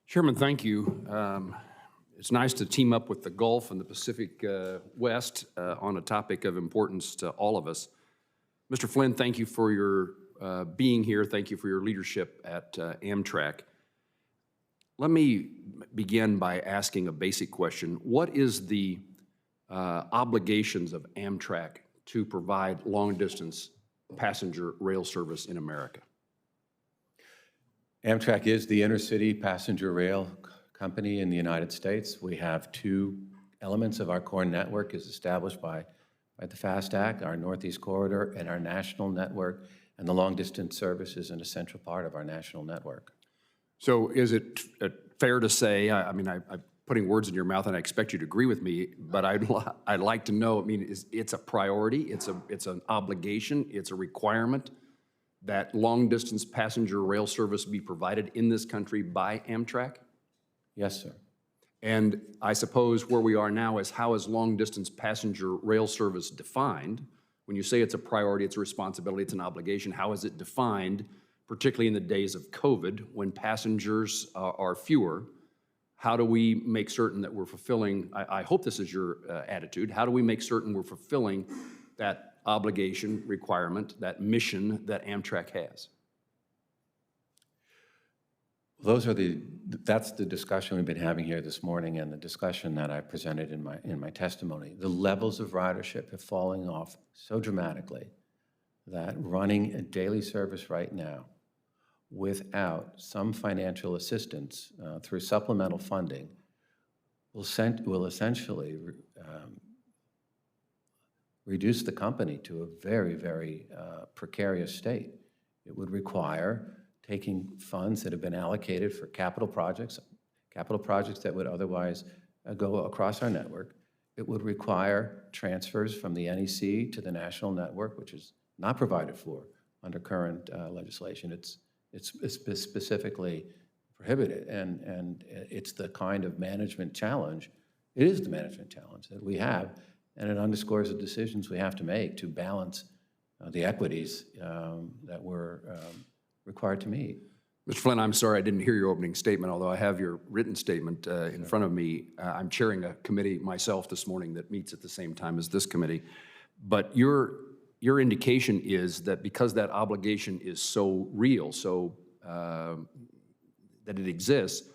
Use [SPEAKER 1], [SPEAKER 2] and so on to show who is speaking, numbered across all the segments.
[SPEAKER 1] Chairman, thank you. It's nice to team up with the Gulf and the Pacific West on a topic of importance to all of us. Mr. Flynn, thank you for your being here. Thank you for your leadership at Amtrak. Let me begin by asking a basic question. What is the obligations of Amtrak to provide long-distance passenger rail service in America?
[SPEAKER 2] Amtrak is the intercity passenger rail company in the United States. We have two elements of our core network as established by the FAST Act, our Northeast Corridor and our national network, and the long-distance service is an essential part of our national network.
[SPEAKER 1] So is it fair to say, I'm putting words in your mouth and I expect you to agree with me, but I'd like to know, it's a priority, it's an obligation, it's a requirement that long-distance passenger rail service be provided in this country by Amtrak?
[SPEAKER 2] Yes, sir.
[SPEAKER 1] And I suppose where we are now is, how is long-distance passenger rail service defined? When you say it's a priority, it's a responsibility, it's an obligation, how is it defined, particularly in the days of COVID, when passengers are fewer? How do we make certain that we're fulfilling, I hope this is your attitude, how do we make certain we're fulfilling that obligation, requirement, that mission that Amtrak has?
[SPEAKER 2] That's the discussion we've been having here this morning and the discussion that I presented in my testimony. The levels of ridership have fallen off so dramatically that running a daily service right now without some financial assistance through supplemental funding will essentially reduce the company to a very, very precarious state. It would require taking funds that have been allocated for capital projects that would otherwise go across our network. It would require transfers from the NEC to the national network, which is not provided for under current legislation. It's specifically prohibited, and it's the kind of management challenge. It is the management challenge that we have, and it underscores the decisions we have to make to balance the equities that we're required to meet.
[SPEAKER 1] Mr. Flynn, I'm sorry I didn't hear your opening statement, although I have your written statement in front of me. I'm chairing a committee myself this morning that meets at the same time as this committee. But your indication is that because that obligation is so real, so that it exists,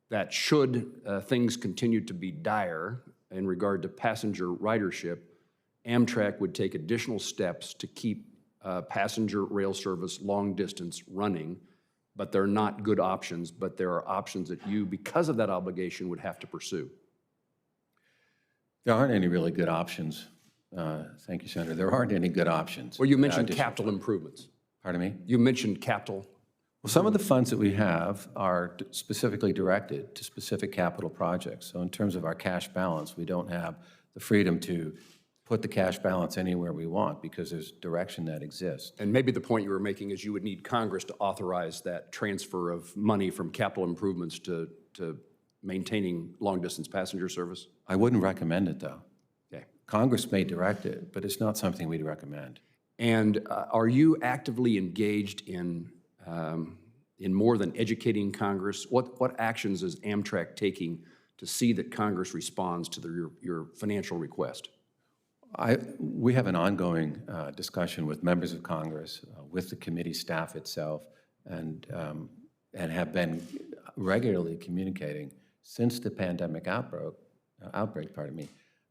[SPEAKER 1] that should things continue to be dire in regard to passenger ridership, Amtrak would take additional steps to keep passenger rail service long distance running, but they're not good options, but there are options that you, because of that obligation, would have to pursue.
[SPEAKER 2] There aren't any really good options. Thank you, Senator. There aren't any good options.
[SPEAKER 1] Well, you mentioned capital improvements.
[SPEAKER 2] Pardon me?
[SPEAKER 1] You mentioned capital.
[SPEAKER 2] Well, some of the funds that we have are specifically directed to specific capital projects. So in terms of our cash balance, we don't have the freedom to put the cash balance anywhere we want because there's direction that exists.
[SPEAKER 1] And maybe the point you were making is you would need Congress to authorize that transfer of money from capital improvements to maintaining long-distance passenger service?
[SPEAKER 2] I wouldn't recommend it, though.
[SPEAKER 1] Okay.
[SPEAKER 2] Congress may direct it, but it's not something we'd recommend.
[SPEAKER 1] And are you actively engaged in more than educating Congress? What actions is Amtrak taking to see that Congress responds to your financial request?
[SPEAKER 2] We have an ongoing discussion with members of Congress, with the committee staff itself, and have been regularly communicating since the pandemic outbreak,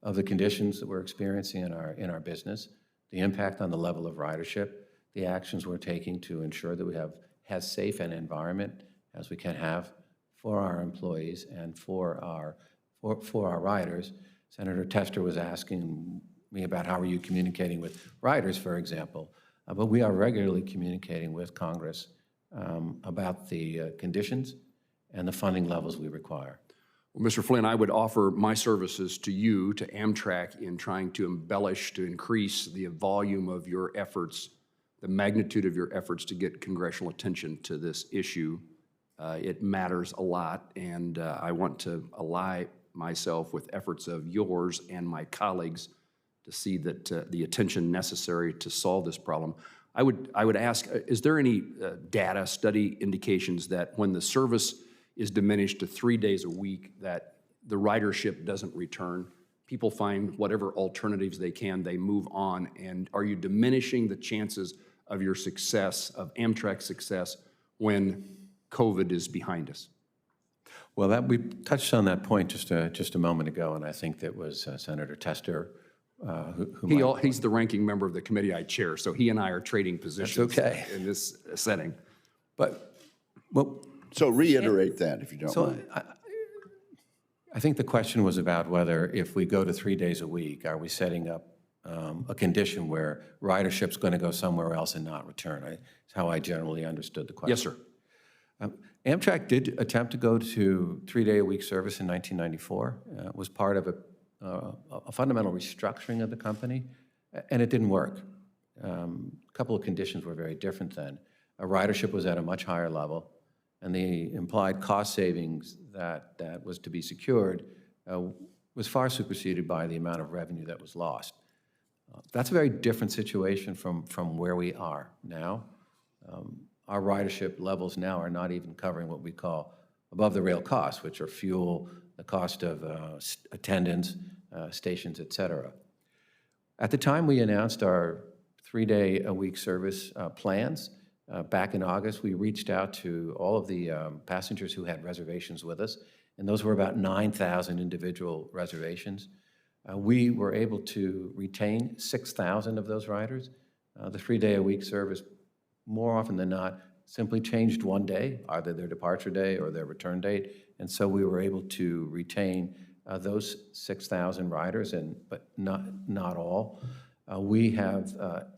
[SPEAKER 2] of the conditions that we're experiencing in our business, the impact on the level of ridership, the actions we're taking to ensure that we have as safe an environment as we can have for our employees and for our riders. Senator Tester was asking me about how are you communicating with riders, for example, but we are regularly communicating with Congress about the conditions and the funding levels we require.
[SPEAKER 1] Well, Mr. Flynn, I would offer my services to you, to Amtrak, in trying to embellish, to increase the volume of your efforts, the magnitude of your efforts to get congressional attention to this issue. It matters a lot, and I want to ally myself with efforts of yours and my colleagues to see that the attention necessary to solve this problem. I would ask, is there any data, study indications that when the service is diminished to 3 days a week, that the ridership doesn't return. People find whatever alternatives they can, they move on. And are you diminishing the chances of your success, of Amtrak success, when COVID is behind us?
[SPEAKER 2] Well, we touched on that point just a moment ago, and I think that was Senator Tester
[SPEAKER 1] He's the ranking member of the committee I chair, so he and I are trading positions in this setting.
[SPEAKER 2] But, well,
[SPEAKER 3] So reiterate that, if you don't mind.
[SPEAKER 2] I think the question was about whether if we go to 3 days a week, are we setting up a condition where ridership's going to go somewhere else and not return? It's how I generally understood the question.
[SPEAKER 1] Yes, sir.
[SPEAKER 2] Amtrak did attempt to go to 3-day-a-week service in 1994. It was part of a fundamental restructuring of the company, and it didn't work. A couple of conditions were very different then. Ridership was at a much higher level, and the implied cost savings that was to be secured was far superseded by the amount of revenue that was lost. That's a very different situation from where we are now. Our ridership levels now are not even covering what we call above-the-rail costs, which are fuel, the cost of attendance, stations, et cetera. At the time we announced our 3-day-a-week service plans, back in August, we reached out to all of the passengers who had reservations with us, and those were about 9,000 individual reservations. We were able to retain 6,000 of those riders. The 3-day-a-week service, more often than not, simply changed one day, either their departure day or their return date, and so we were able to retain those 6,000 riders, but not all. We have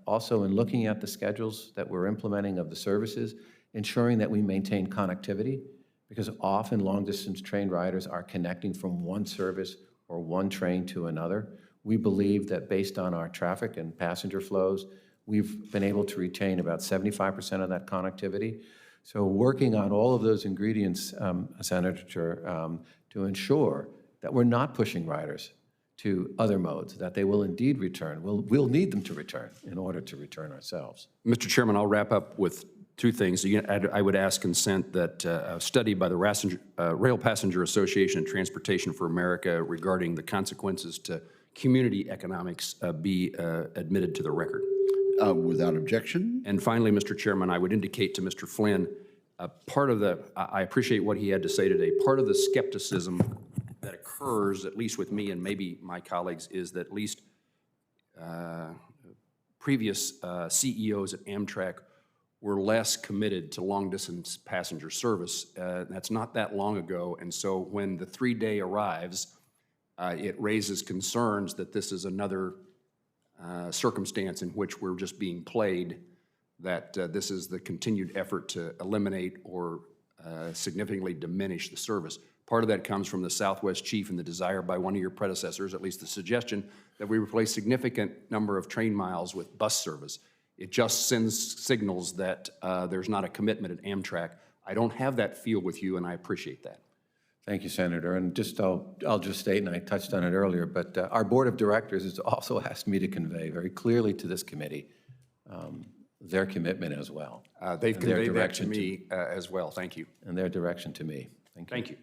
[SPEAKER 2] also, in looking at the schedules that we're implementing of the services, ensuring that we maintain connectivity, because often long-distance train riders are connecting from one service or one train to another. We believe that based on our traffic and passenger flows, we've been able to retain about 75% of that connectivity. So working on all of those ingredients, Senator, to ensure that we're not pushing riders to other modes, that they will indeed return. We'll need them to return in order to return ourselves.
[SPEAKER 1] Mr. Chairman, I'll wrap up with two things. I would ask consent that a study by the Rail Passenger Association and Transportation for America regarding the consequences to community economics be admitted to the record.
[SPEAKER 3] Without objection.
[SPEAKER 1] And finally, Mr. Chairman, I would indicate to Mr. Flynn, I appreciate what he had to say today. Part of the skepticism that occurs, at least with me and maybe my colleagues, is that at least previous CEOs at Amtrak were less committed to long-distance passenger service. That's not that long ago, and so when the 3-day arrives, it raises concerns that this is another circumstance in which we're just being played, that this is the continued effort to eliminate or significantly diminish the service. Part of that comes from the Southwest chief and the desire by one of your predecessors, at least the suggestion, that we replace significant number of train miles with bus service. It just sends signals that there's not a commitment at Amtrak. I don't have that feel with you, and I appreciate that.
[SPEAKER 2] Thank you, Senator. And I'll just state, and I touched on it earlier, but our board of directors has also asked me to convey very clearly to this committee their commitment as well.
[SPEAKER 1] They've conveyed that to me as well. Thank you.
[SPEAKER 2] And their direction to me.
[SPEAKER 1] Thank you.